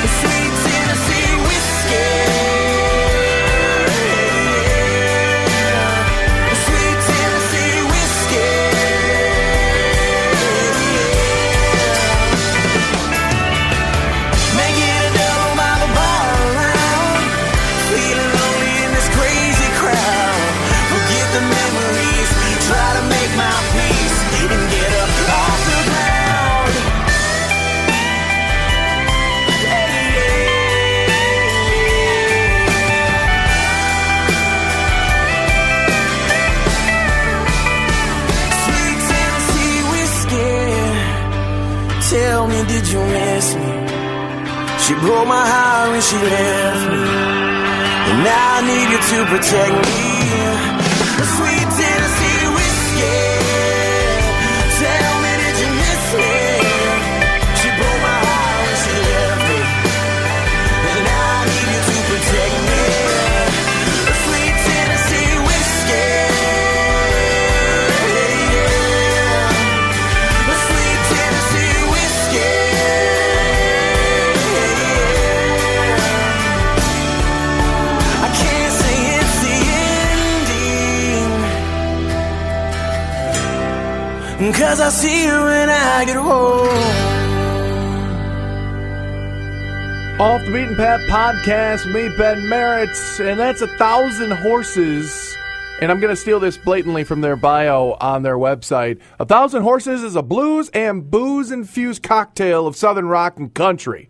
A sweet Tennessee whiskey, yeah. A sweet Tennessee whiskey, yeah. Make it a double by the bar around, feeling lonely in this crazy crowd. Forget the memories, try to make my peace, and get up off the ground. Sweet Tennessee whiskey, tell me, did you miss me? She broke my heart when she left me, and I need you to protect me. A sweet Tennessee whiskey, tell me, did you miss me? She broke my heart when she left me, and I need you to protect me. A sweet Tennessee whiskey, yeah. A sweet Tennessee whiskey, yeah. I can't say it's the ending, 'cause I see her when I get home. Off the Beaten Path Podcast with me, Ben Merritt, and that's 1,000 Horses. And I'm going to steal this blatantly from their bio on their website. 1,000 Horses is a blues and booze-infused cocktail of southern rock and country.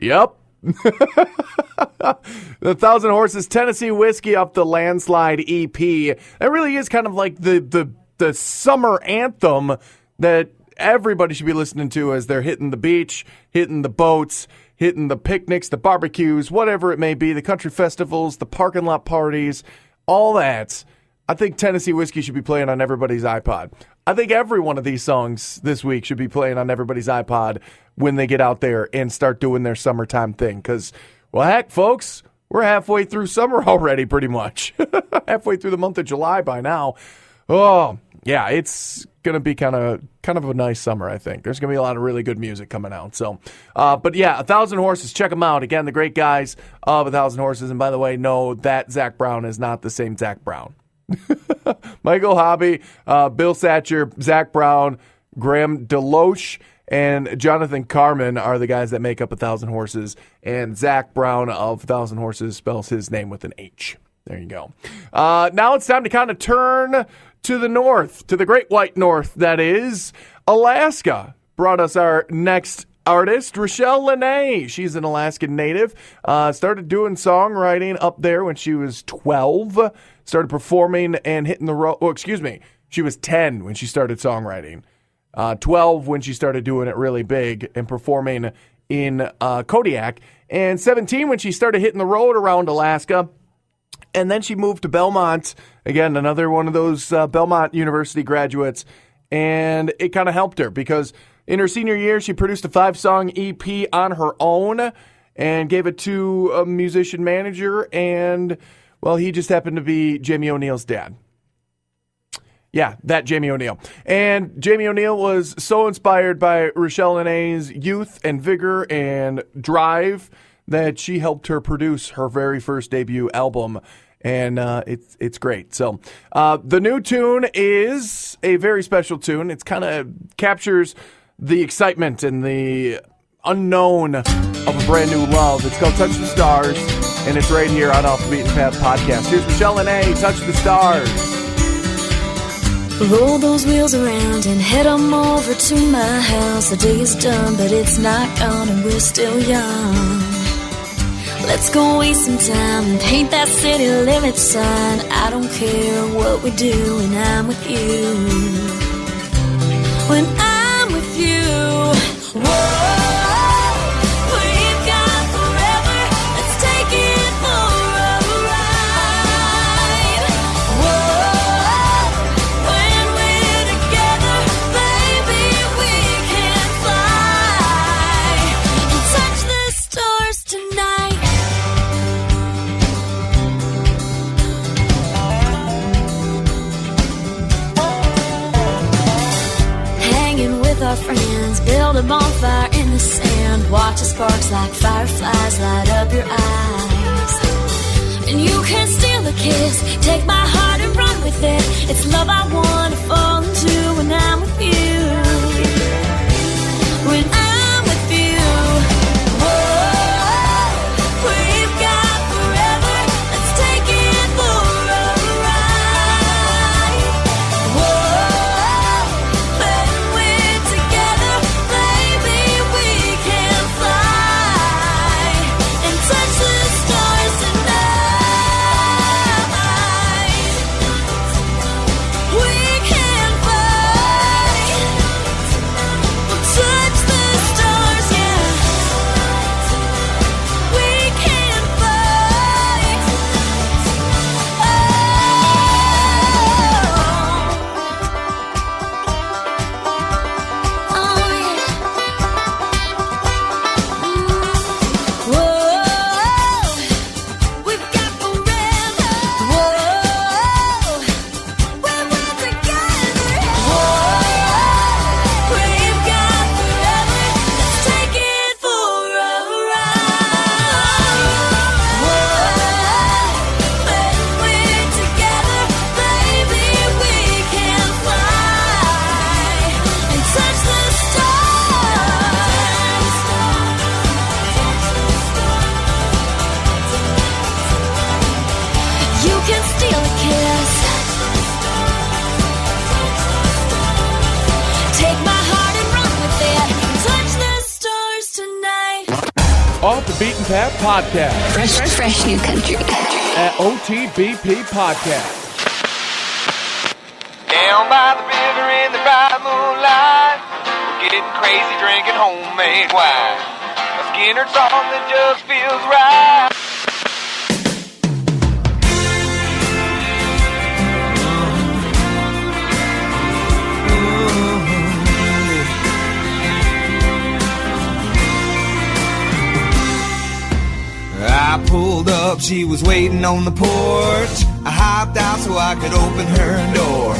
Yep. The 1,000 Horses Tennessee Whiskey off the Landslide EP. That really is kind of like the summer anthem that everybody should be listening to as they're hitting the beach, hitting the boats, hitting the picnics, the barbecues, whatever it may be, the country festivals, the parking lot parties, all that. I think Tennessee Whiskey should be playing on everybody's iPod. I think every one of these songs this week should be playing on everybody's iPod when they get out there and start doing their summertime thing. Because, well, heck, folks, we're halfway through summer already, pretty much. Halfway through the month of July by now. Oh, yeah, it's going to be kind of a nice summer, I think. There's going to be a lot of really good music coming out. So, but yeah, 1,000 Horses, check them out. Again, the great guys of 1,000 Horses. And by the way, no, that Zach Brown is not the same Zach Brown. Michael Hobby, Bill Satcher, Zach Brown, Graham Deloche, and Jonathan Carmen are the guys that make up 1,000 Horses. And Zach Brown of 1,000 Horses spells his name with an H. There you go. Now it's time to kind of turn to the north, to the great white north, that is Alaska. Brought us our next artist, Rochelle Lene. She's an Alaskan native. Started doing songwriting up there when she was 12. Started performing and hitting the road. Oh, excuse me. She was 10 when she started songwriting. 12 when she started doing it really big and performing in Kodiak. And 17 when she started hitting the road around Alaska. And then she moved to Belmont. Again, another one of those Belmont University graduates. And it kind of helped her because in her senior year, she produced a 5-song EP on her own and gave it to a musician manager. And, well, he just happened to be Jamie O'Neill's dad. Yeah, that Jamie O'Neill. And Jamie O'Neill was so inspired by Rochelle Lene's youth and vigor and drive that she helped her produce her very first debut album, and it's great. So the new tune is a very special tune. It's kind of captures the excitement and the unknown of a brand new love. It's called Touch the Stars, and it's right here on Off the Beaten Path podcast. Here's Rochelle Lene, Touch the Stars. Roll those wheels around and head 'em over to my house. The day is done, but it's not gone, and we're still young. Let's go waste some time and paint that city limit sign. I don't care what we do when I'm with you. When I'm with you. Whoa, we've got forever. Let's take it for a ride. Whoa, when we're together, baby, we can fly and touch the stars tonight. Our friends build a bonfire in the sand, watch the sparks like fireflies light up your eyes, and you can steal a kiss, take my heart and run with it. It's love I want to fall into when I'm with you. When I'm with you. Whoa, we've got forever. Let's take it for a ride. Whoa, when we're together, baby, we can fly and touch the stars tonight. We can fly, we'll touch the stars, yeah. We can fly. Oh, yeah. Whoa, we've got forever. Whoa, when we're together. Whoa, we've got forever. Let's take it for a ride. Whoa, when we're together, baby, we can fly and touch the stars. You can steal a kiss, take my heart and run with it, touch the stars tonight. Off the Beaten Path podcast Fresh new country. at OTBP podcast. Down by the river in the bright moonlight, we're getting crazy drinking homemade wine. A Skinner song that just feels right. I pulled up, she was waiting on the porch. I hopped out so I could open her door.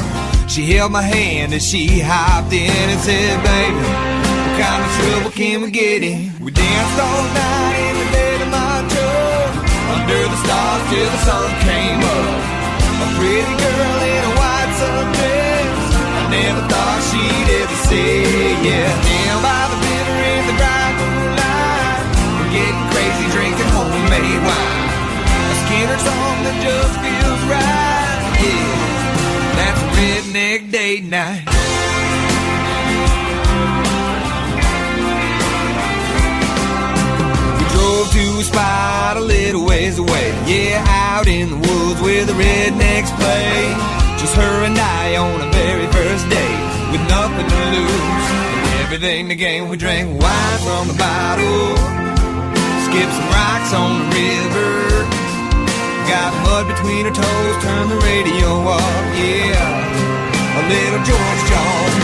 She held my hand as she hopped in and said, baby, what kind of trouble can we get in? We danced all night in the bed of my truck, under the stars till the sun came up. A pretty girl in a white sundress, I never thought she'd ever say yes. Down by the river in the bright moonlight, we're getting crazy drinking homemade wine. A Skinner song song that just feels right. Yeah, that's redneck date night. We drove to a spot a little ways away. Yeah, out in the woods where the rednecks play. Just her and I on a very first date with nothing to lose and everything to gain. We drank wine from the bottle, skipped some rocks on the river, got mud between her toes, turned the radio up, yeah, a little George Jones.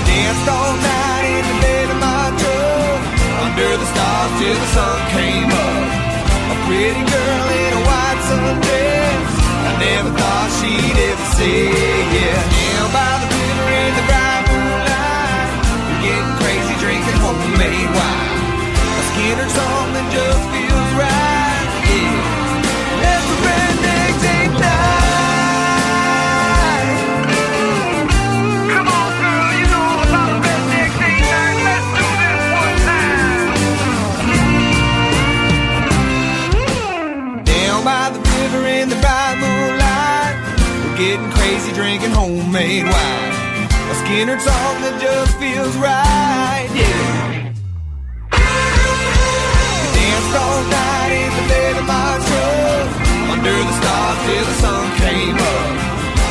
Danced all night in the bed of my truck, under the stars till the sun came up. A pretty girl in a white sundress, I never thought she'd ever see, yeah. Down by the river in the bright moonlight, we're getting crazy drinking homemade wine. A Skinner song that just feels right, yeah. That's the redneck date night. Come on, girl, you know all about the redneck date night. Let's do this one time. Down by the river in the bright moonlight, we're getting crazy drinking homemade wine. A Skinner song that just feels right, yeah. All night in the bed of my truck, under the stars till the sun came up.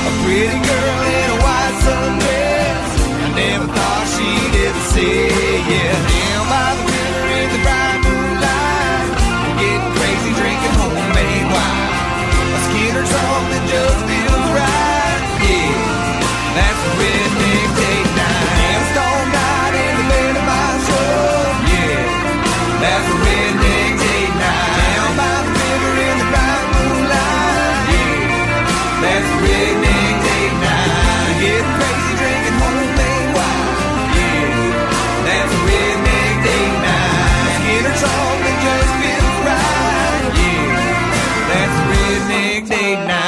A pretty girl in a white sundress, I never thought she'd ever see, yeah. Down by the river in the bright moonlight, we're getting crazy drinking homemade wine. A Skinner song that just feels right, yeah. That's a redneck date night. Danced all night in the bed of my truck, yeah. That's a redneck date night. Down by the river in the bright moonlight, yeah. That's a redneck date night. Getting crazy drinking homemade wine, yeah. That's a redneck date night. Skinner song that just feels right, yeah. That's a redneck date night.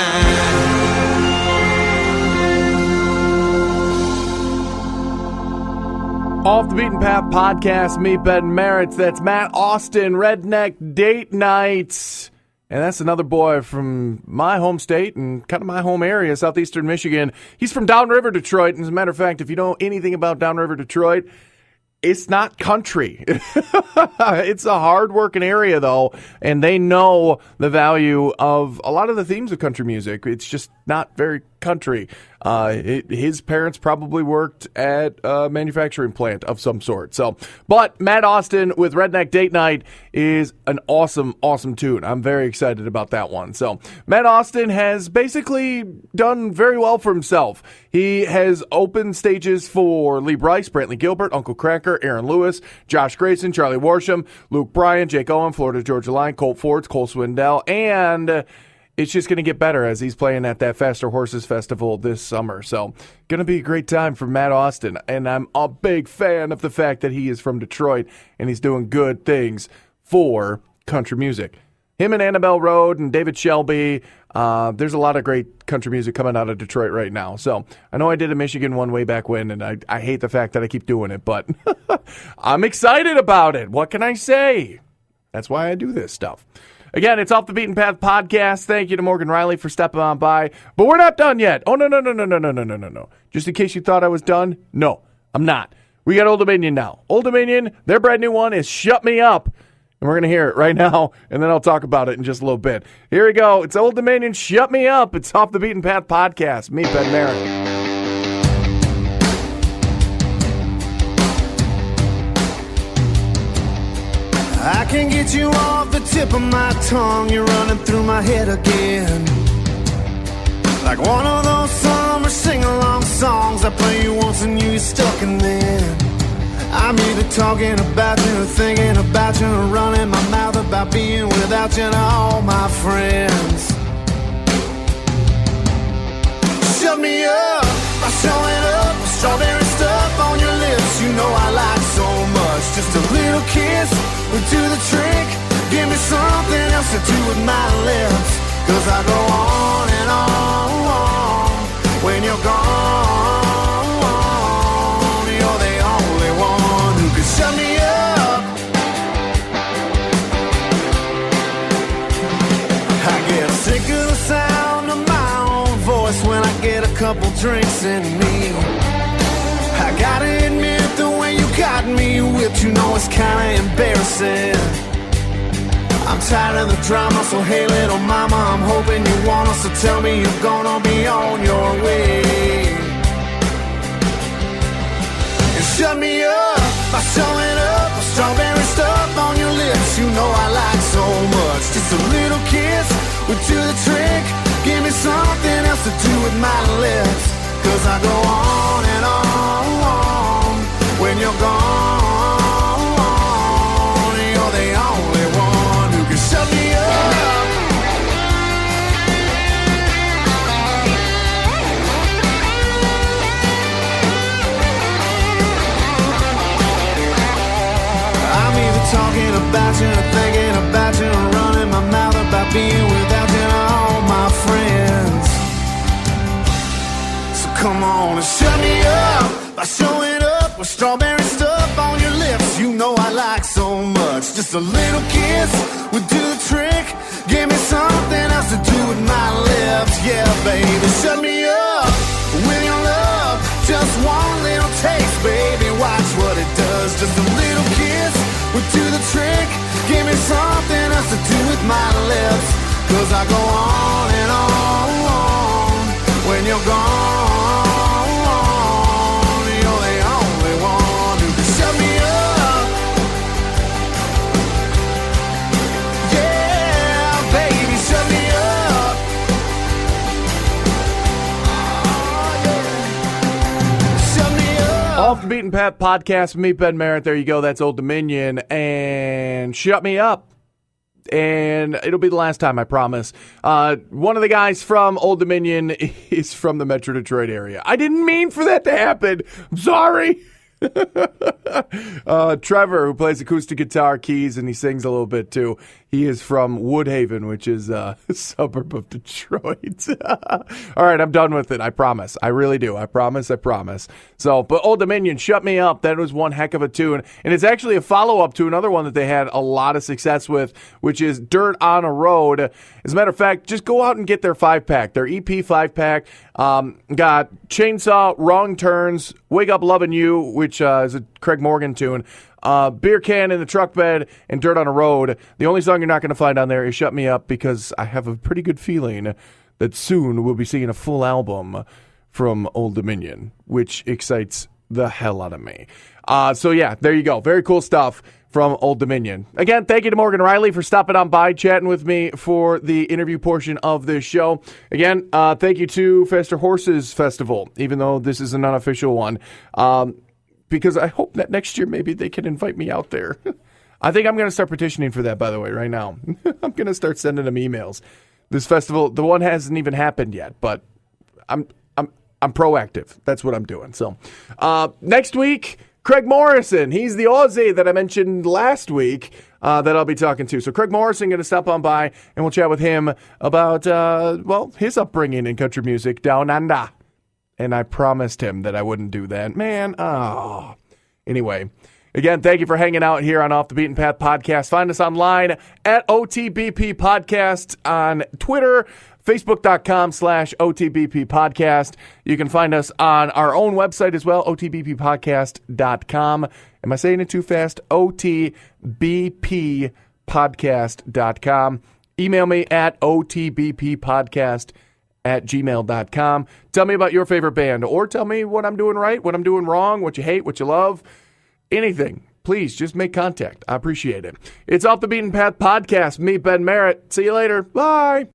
Off the Beaten Path podcast, Meet Ben Merritt. That's Matt Austin, Redneck Date Nights. And that's another boy from my home state and kind of my home area, southeastern Michigan. He's from Downriver, Detroit. And as a matter of fact, if you know anything about Downriver, Detroit, it's not country. It's a hard-working area, though, and they know the value of a lot of the themes of country music. It's just not very country. His parents probably worked at a manufacturing plant of some sort. But Matt Austin with Redneck Date Night is an awesome, awesome tune. I'm very excited about that one. So Matt Austin has basically done very well for himself. He has opened stages for Lee Bryce, Brantley Gilbert, Uncle Cracker, Aaron Lewis, Josh Grayson, Charlie Warsham, Luke Bryan, Jake Owen, Florida Georgia Line, Colt Fords, Cole Swindell, and it's just going to get better as he's playing at that Faster Horses Festival this summer. So, going to be a great time for Matt Austin. And I'm a big fan of the fact that he is from Detroit and he's doing good things for country music. Him and Annabelle Road and David Shelby, there's a lot of great country music coming out of Detroit right now. So, I know I did a Michigan one way back when, and I hate the fact that I keep doing it, but I'm excited about it. What can I say? That's why I do this stuff. Again, it's Off the Beaten Path podcast. Thank you to Morgan Riley for stepping on by. But we're not done yet. Oh, no. Just in case you thought I was done, no, I'm not. We got Old Dominion now. Old Dominion, their brand new one is Shut Me Up. And we're going to hear it right now, and then I'll talk about it in just a little bit. Here we go. It's Old Dominion, Shut Me Up. It's Off the Beaten Path podcast. Meet Ben Merritt. I can get you off the tip of my tongue. You're running through my head again, like one of those summer sing-along songs I play you once and you get stuck in then. I'm either talking about you or thinking about you or running my mouth about being without you and all my friends. Shut me up by showing up with strawberry stuff on your lips. You know I like so much. Just a little kiss would do the trick. Give me something else to do with my lips, 'cause I go on and on when you're gone. You're the only one who can shut me up. I get sick of the get a couple drinks in me. I gotta admit, the way you got me whipped, you know it's kinda embarrassing. I'm tired of the drama, so hey little mama, I'm hoping you want us to tell me you're gonna be on your way. You shut me up by showing up with strawberry stuff on your lips. You know I like so much. Just a little kiss would do the trick. Give me something else to do with my lips. 'Cause I go on and on when you're gone. You're the only one who can shut me up. I'm either talking about you or thinking about you or running my mouth about being without you and all my friends. So come on and shut me up by showing up with strawberry stuff on your lips. You know I like so much. Just a little kiss would do the trick. Give me something else to do with my lips. Yeah, baby, shut me up with your love. Just one little taste, baby, watch what it does. Just a little kiss would do the trick. Give me something else to do with my lips. 'Cause I go on and on when you're gone. You're the only one who can shut me up. Yeah, baby, shut me up. Oh, yeah. Shut me up. Off the Beaten Path podcast, meet Ben Merritt. There you go. That's Old Dominion. And shut me up. And it'll be the last time, I promise. One of the guys from Old Dominion is from the Metro Detroit area. I didn't mean for that to happen. I'm sorry. Trevor, who plays acoustic guitar, keys, and he sings a little bit too. He is from Woodhaven, which is a suburb of Detroit. All right, I'm done with it. I promise. I really do. I promise. So, but Old Dominion, Shut Me Up, that was one heck of a tune. And it's actually a follow-up to another one that they had a lot of success with, which is Dirt on a Road. As a matter of fact, just go out and get their 5-pack, their EP 5-pack. Got Chainsaw, Wrong Turns, Wake Up Lovin' You, which is a Craig Morgan tune. Beer Can in the Truck Bed, and Dirt on a Road. The only song you're not going to find on there is Shut Me Up, because I have a pretty good feeling that soon we'll be seeing a full album from Old Dominion, which excites the hell out of me. So yeah, there you go. Very cool stuff from Old Dominion. Again, thank you to Morgan Riley for stopping on by, chatting with me for the interview portion of this show. Again, thank you to Faster Horses Festival, even though this is an unofficial one. Because I hope that next year maybe they can invite me out there. I think I'm going to start petitioning for that, by the way, right now. I'm going to start sending them emails. This festival, the one hasn't even happened yet, but I'm proactive. That's what I'm doing. So next week, Craig Morrison. He's the Aussie that I mentioned last week that I'll be talking to. So Craig Morrison going to stop on by, and we'll chat with him about, his upbringing in country music down under. And I promised him that I wouldn't do that. Man, Anyway, again, thank you for hanging out here on Off the Beaten Path Podcast. Find us online at OTBP Podcast on Twitter, Facebook.com/OTBP Podcast. You can find us on our own website as well, OTBPpodcast.com. Am I saying it too fast? OTBPpodcast.com. Email me at OTBPpodcast@gmail.com. Tell me about your favorite band, or tell me what I'm doing right, what I'm doing wrong, what you hate, what you love, anything. Please just make contact. I appreciate it. It's Off the Beaten Path Podcast. Me, Ben Merritt. See you later. Bye.